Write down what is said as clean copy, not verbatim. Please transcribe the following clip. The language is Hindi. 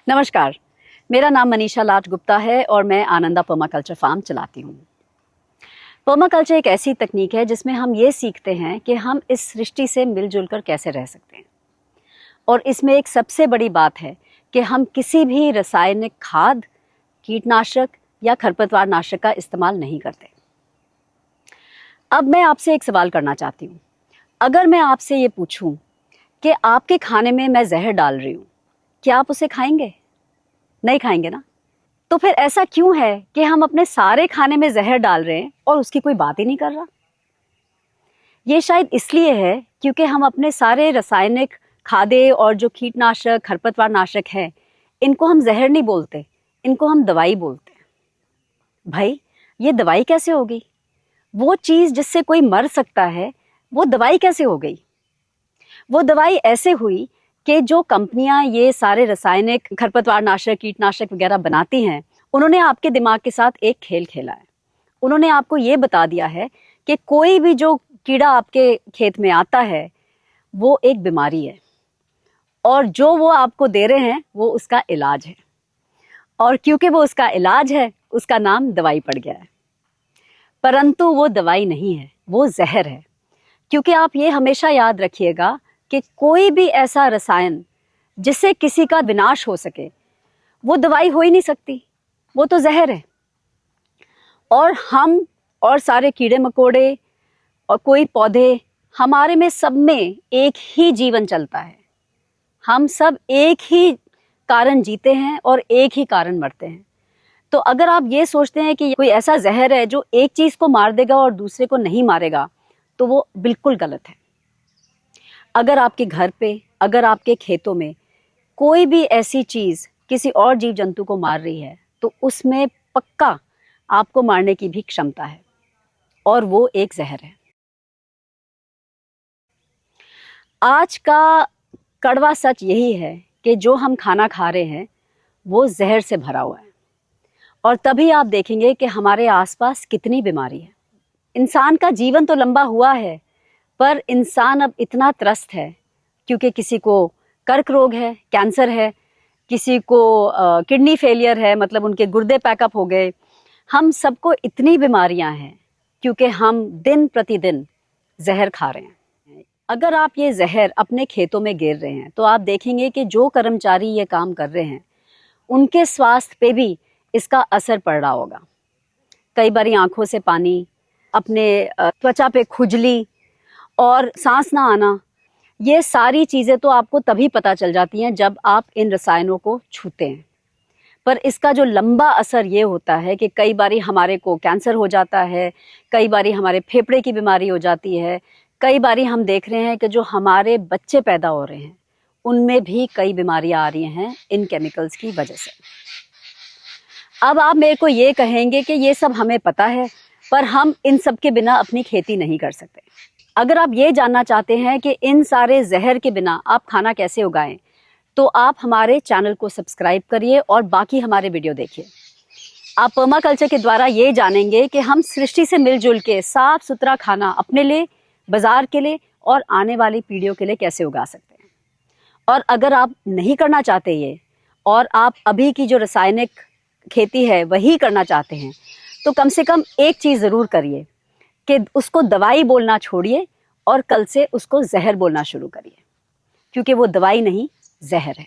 नमस्कार, मेरा नाम मनीषा लाट गुप्ता है और मैं आनंदा पर्माकल्चर फार्म चलाती हूँ। पर्माकल्चर एक ऐसी तकनीक है जिसमें हम ये सीखते हैं कि हम इस सृष्टि से मिलजुल कर कैसे रह सकते हैं। और इसमें एक सबसे बड़ी बात है कि हम किसी भी रासायनिक खाद, कीटनाशक या खरपतवार नाशक का इस्तेमाल नहीं करते। अब मैं आपसे एक सवाल करना चाहती हूँ। अगर मैं आपसे ये पूछूं कि आपके खाने में मैं जहर डाल रही हूँ, क्या आप उसे खाएंगे? नहीं खाएंगे ना। तो फिर ऐसा क्यों है कि हम अपने सारे खाने में जहर डाल रहे हैं और उसकी कोई बात ही नहीं कर रहा? ये शायद इसलिए है क्योंकि हम अपने सारे रासायनिक खादें और जो कीटनाशक, खरपतवार नाशक है, इनको हम जहर नहीं बोलते, इनको हम दवाई बोलते हैं। भाई, ये दवाई कैसे हो गई? वो चीज़ जिससे कोई मर सकता है, वो दवाई कैसे हो गई? वो दवाई ऐसे हुई कि जो कंपनियां ये सारे रासायनिक खरपतवार नाशक, कीटनाशक वगैरह बनाती हैं, उन्होंने आपके दिमाग के साथ एक खेल खेला है। उन्होंने आपको ये बता दिया है कि कोई भी जो कीड़ा आपके खेत में आता है वो एक बीमारी है और जो वो आपको दे रहे हैं वो उसका इलाज है। और क्योंकि वो उसका इलाज है, उसका नाम दवाई पड़ गया है। परंतु वो दवाई नहीं है, वो जहर है। क्योंकि आप ये हमेशा याद रखिएगा कि कोई भी ऐसा रसायन जिससे किसी का विनाश हो सके, वो दवाई हो ही नहीं सकती, वो तो जहर है। और हम और सारे कीड़े मकोड़े और कोई पौधे, हमारे में सब में एक ही जीवन चलता है। हम सब एक ही कारण जीते हैं और एक ही कारण मरते हैं। तो अगर आप ये सोचते हैं कि कोई ऐसा जहर है जो एक चीज को मार देगा और दूसरे को नहीं मारेगा, तो वो बिल्कुल गलत है। अगर आपके घर पे, अगर आपके खेतों में कोई भी ऐसी चीज किसी और जीव जंतु को मार रही है, तो उसमें पक्का आपको मारने की भी क्षमता है और वो एक जहर है। आज का कड़वा सच यही है कि जो हम खाना खा रहे हैं वो जहर से भरा हुआ है। और तभी आप देखेंगे कि हमारे आसपास कितनी बीमारी है। इंसान का जीवन तो लंबा हुआ है, पर इंसान अब इतना त्रस्त है क्योंकि किसी को कर्क रोग है, कैंसर है, किसी को किडनी फेलियर है, मतलब उनके गुर्दे पैकअप हो गए। हम सबको इतनी बीमारियां हैं क्योंकि हम दिन प्रतिदिन जहर खा रहे हैं। अगर आप ये जहर अपने खेतों में गिर रहे हैं तो आप देखेंगे कि जो कर्मचारी ये काम कर रहे हैं उनके स्वास्थ्य पे भी इसका असर पड़ रहा होगा। कई बारी आंखों से पानी, अपने त्वचा पे खुजली और सांस ना आना, ये सारी चीज़ें तो आपको तभी पता चल जाती हैं जब आप इन रसायनों को छूते हैं। पर इसका जो लंबा असर ये होता है कि कई बारी हमारे को कैंसर हो जाता है, कई बारी हमारे फेफड़े की बीमारी हो जाती है, कई बारी हम देख रहे हैं कि जो हमारे बच्चे पैदा हो रहे हैं उनमें भी कई बीमारियां आ रही हैं इन केमिकल्स की वजह से। अब आप मेरे को ये कहेंगे कि ये सब हमें पता है, पर हम इन सब के बिना अपनी खेती नहीं कर सकते। अगर आप ये जानना चाहते हैं कि इन सारे जहर के बिना आप खाना कैसे उगाएं, तो आप हमारे चैनल को सब्सक्राइब करिए और बाकी हमारे वीडियो देखिए। आप पर्माकल्चर के द्वारा ये जानेंगे कि हम सृष्टि से मिलजुल के साफ सुथरा खाना अपने लिए, बाजार के लिए और आने वाली पीढ़ियों के लिए कैसे उगा सकते हैं। और अगर आप नहीं करना चाहते ये, और आप अभी की जो रासायनिक खेती है वही करना चाहते हैं, तो कम से कम एक चीज़ ज़रूर करिए कि उसको दवाई बोलना छोड़िए और कल से उसको जहर बोलना शुरू करिए, क्योंकि वो दवाई नहीं, जहर है।